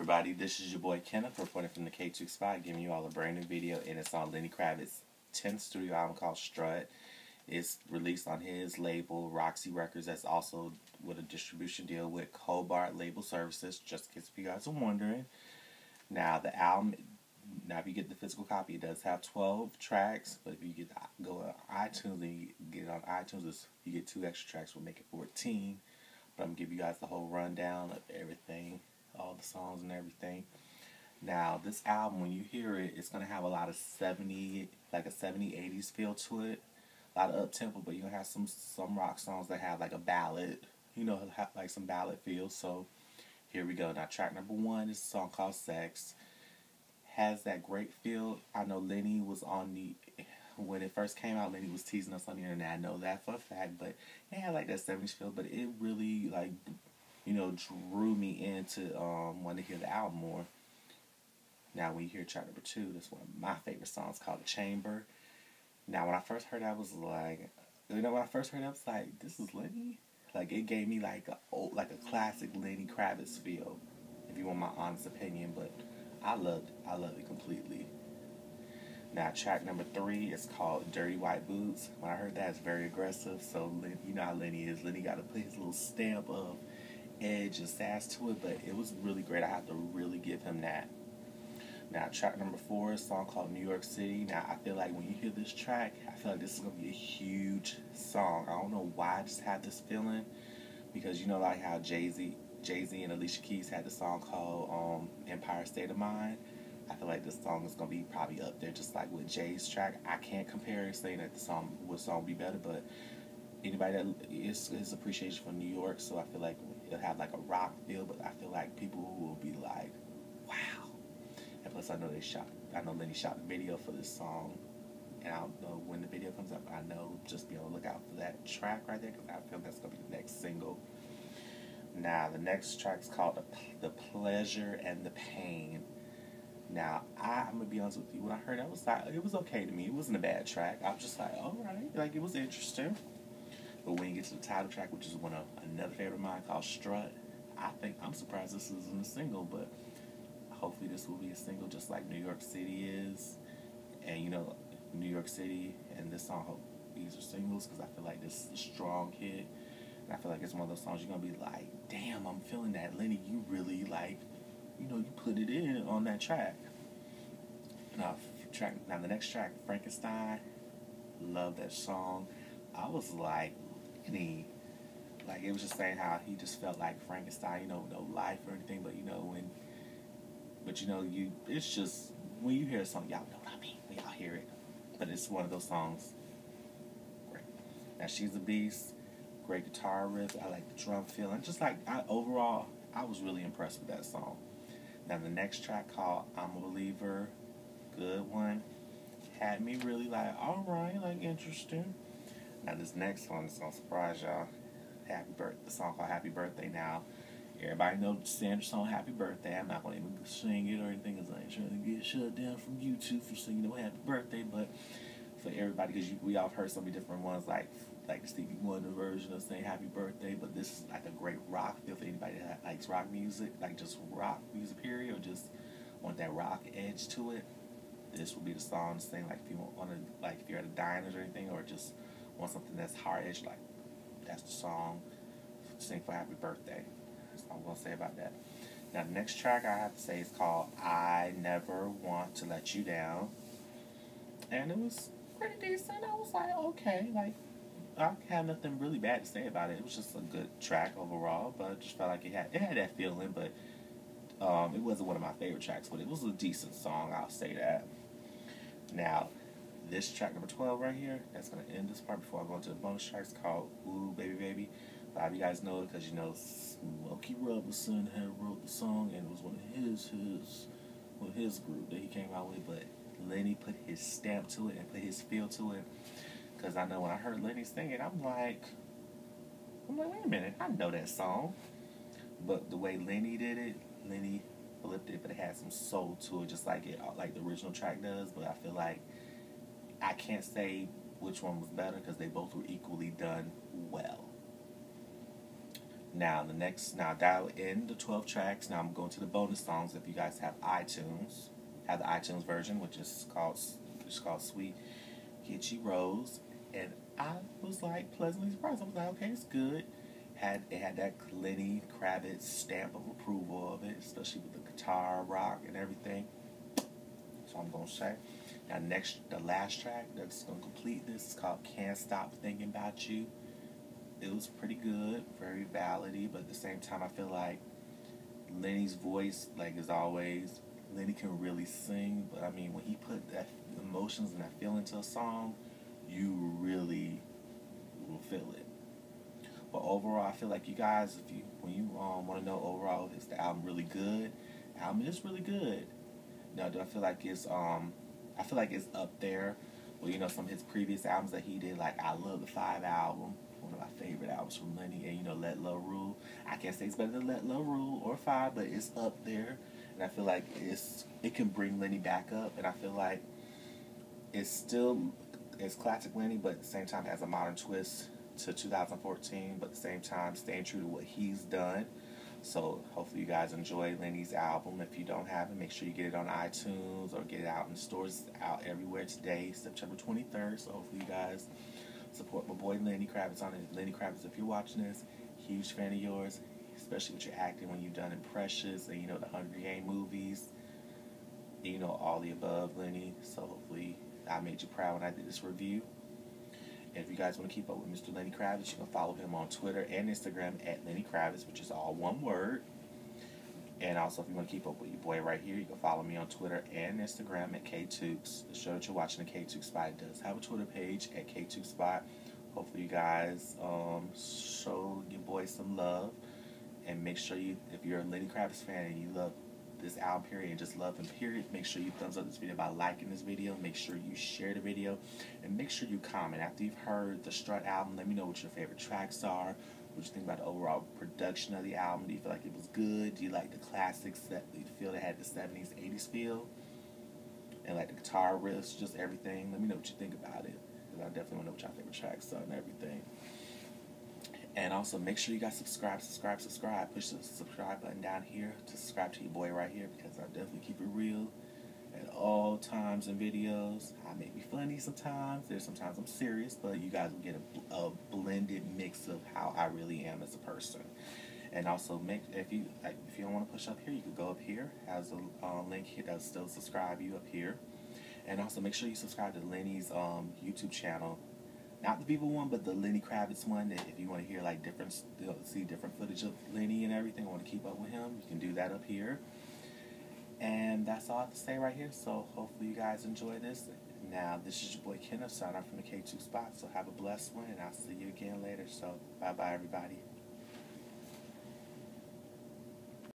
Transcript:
everybody, this is your boy Kenneth reporting from the KTookes spot, giving you all a brand new video, and it's on Lenny Kravitz's 10th studio album called Strut. It's released on his label, Roxy Records, that's also with a distribution deal with Cobart Label Services, just in case if you guys are wondering. Now, the album, if you get the physical copy, it does have 12 tracks, but if you go on iTunes and you get it on iTunes, you get 2 extra tracks, will make it 14. But I'm going to give you guys the whole rundown of everything, all the songs and everything. Now, this album, when you hear it, it's going to have a lot of 80s feel to it. A lot of up-tempo, but you're going to have some rock songs that have like a ballad, have like some ballad feel. So, here we go. Now, track number 1 is a song called Sex. Has that great feel. I know Lenny was on when it first came out, Lenny was teasing us on the internet. I know that for a fact, but it had like that 70s feel, but it really drew me into wanting to hear the album more. Now when you hear track number 2, that's one of my favorite songs called The Chamber. Now when I first heard that, I was like, this is Lenny? Like it gave me like a classic Lenny Kravitz feel, if you want my honest opinion, but I loved it completely. Now, track number 3 is called Dirty White Boots. When I heard that, it's very aggressive. So, you know how Lenny is. Lenny got to put his little stamp of edge and sass to it, but it was really great. I have to really give him that. Now, track number 4 is a song called New York City. Now, I feel like when you hear this track, I feel like this is going to be a huge song. I don't know why I just had this feeling, because you know like how Jay-Z and Alicia Keys had the song called Empire State of Mind. I feel like this song is going to be probably up there just like with Jay's track. I can't compare saying that what song would be better, but anybody that is appreciation for New York, so I feel like it'll have like a rock feel, but I feel like people will be like, wow. And plus I know Lenny shot the video for this song, and I don't know when the video comes up, but I know just be on the lookout for that track right there, because I feel that's going to be the next single. Now, the next track is called The Pleasure and the Pain. Now, I'm going to be honest with you. When I heard it, it was okay to me. It wasn't a bad track. I was just like, alright. Like, it was interesting. But when you get to the title track, which is another favorite of mine called Strut, I'm surprised this isn't a single, but hopefully this will be a single just like New York City is. And, New York City and this song, hope these are singles, because I feel like this is a strong hit. And I feel like it's one of those songs you're going to be like, damn, I'm feeling that. Lenny, you really you put it in on that track. Now the next track, Frankenstein, love that song. I was like, Lenny, like it was just saying how he just felt like Frankenstein, no life or anything, but it's just, when you hear a song, y'all know what I mean, when y'all hear it. But it's one of those songs. Great. Now, She's a Beast, great guitar riff, I like the drum feel, and just like, overall, I was really impressed with that song. Now, the next track called I'm a Believer, good one, had me really like, alright, like interesting. Now, this next one is going to surprise y'all. The song called Happy Birthday. Now, everybody knows the standard song, Happy Birthday. I'm not going to even sing it or anything, because I ain't trying to get shut down from YouTube for singing no Happy Birthday, but for everybody, because we all heard so many different ones, like the Stevie Wonder version of saying Happy Birthday, but this is like a great rock feel for anybody that likes rock music, like just rock music period, or just want that rock edge to it. This will be the song to sing, like if you want to, like if you're at a diner or anything, or just want something that's hard edge, like that's the song to sing for Happy Birthday. That's all I'm going to say about that. Now the next track I have to say is called I Never Want to Let You Down, and it was pretty decent. I was like, okay, like I had nothing really bad to say about it. It was just a good track overall, but I just felt like it had that feeling, but it wasn't one of my favorite tracks, but it was a decent song, I'll say that. Now, this track number 12 right here, that's going to end this part before I go into the bonus tracks, called Ooo Baby Baby. A lot of you guys know it because Smokey Robinson had wrote the song, and it was one of his group that he came out with, but Lenny put his stamp to it and put his feel to it. Because I know when I heard Lenny sing it, I'm like, wait a minute, I know that song. But the way Lenny did it, Lenny flipped it, but it had some soul to it, just like the original track does. But I feel like I can't say which one was better, because they both were equally done well. Now dial in the 12 tracks. Now I'm going to the bonus songs. If you guys have iTunes, have the iTunes version, which is called Sweet Kitschy Rose, and I was like pleasantly surprised. I was like, okay, it's good. It had that Lenny Kravitz stamp of approval of it, especially with the guitar rock and everything. So I'm gonna say. Now the last track that's gonna complete this is called Can't Stop Thinking About You. It was pretty good, very ballady, but at the same time I feel like Lenny's voice, like as always, Lenny can really sing, but I mean when he put that emotions and that feeling to a song, you really will feel it. But overall, I feel like you guys, when you want to know overall, is the album really good? The album is really good. Now, do I feel like I feel like it's up there with some of his previous albums that he did. Like I Love the Five album, one of my favorite albums from Lenny, and Let Love Rule. I can't say it's better than Let Love Rule or Five, but it's up there. And I feel like it can bring Lenny back up, and I feel like it's classic Lenny, but at the same time has a modern twist to 2014, but at the same time staying true to what he's done. So hopefully you guys enjoy Lenny's album. If you don't have it, make sure you get it on iTunes or get it out in stores out everywhere today, September 23rd. So hopefully you guys support my boy Lenny Kravitz on it. Lenny Kravitz, if you're watching this, huge fan of yours, especially with your acting when you've done in Precious and the Hunger Game movies. All the above, Lenny. So hopefully I made you proud when I did this review. And if you guys want to keep up with Mr. Lenny Kravitz, you can follow him on Twitter and Instagram at Lenny Kravitz, which is all one word. And also, if you want to keep up with your boy right here, you can follow me on Twitter and Instagram at KTookes. The show that you're watching, the KTookes Spot, does have a Twitter page at KTookes Spot. Hopefully you guys show your boy some love. And make sure if you're a Lenny Kravitz fan and you love this album period and just love him period, make sure you thumbs up this video by liking this video. Make sure you share the video and make sure you comment after you've heard the Strut album. Let me know what your favorite tracks are, what you think about the overall production of the album. Do you feel like it was good? Do you like the classics that you feel that had the 70s 80s feel, and like the guitar riffs, just everything? Let me know what you think about it, because I definitely want to know what your favorite tracks are and everything. And also, make sure you guys subscribe. Push the subscribe button down here to subscribe to your boy right here, because I definitely keep it real at all times in videos. I may be funny sometimes. Sometimes I'm serious, but you guys will get a blended mix of how I really am as a person. And also, if you don't want to push up here, you can go up here. Has a link here that'll still subscribe you up here. And also, make sure you subscribe to Lenny's YouTube channel. Not the people one, but the Lenny Kravitz one. That if you want to hear like see different footage of Lenny and everything, want to keep up with him, you can do that up here. And that's all I have to say right here. So hopefully you guys enjoy this. Now this is your boy Kenneth, signing off from the KTookes Spot. So have a blessed one, and I'll see you again later. So bye bye everybody.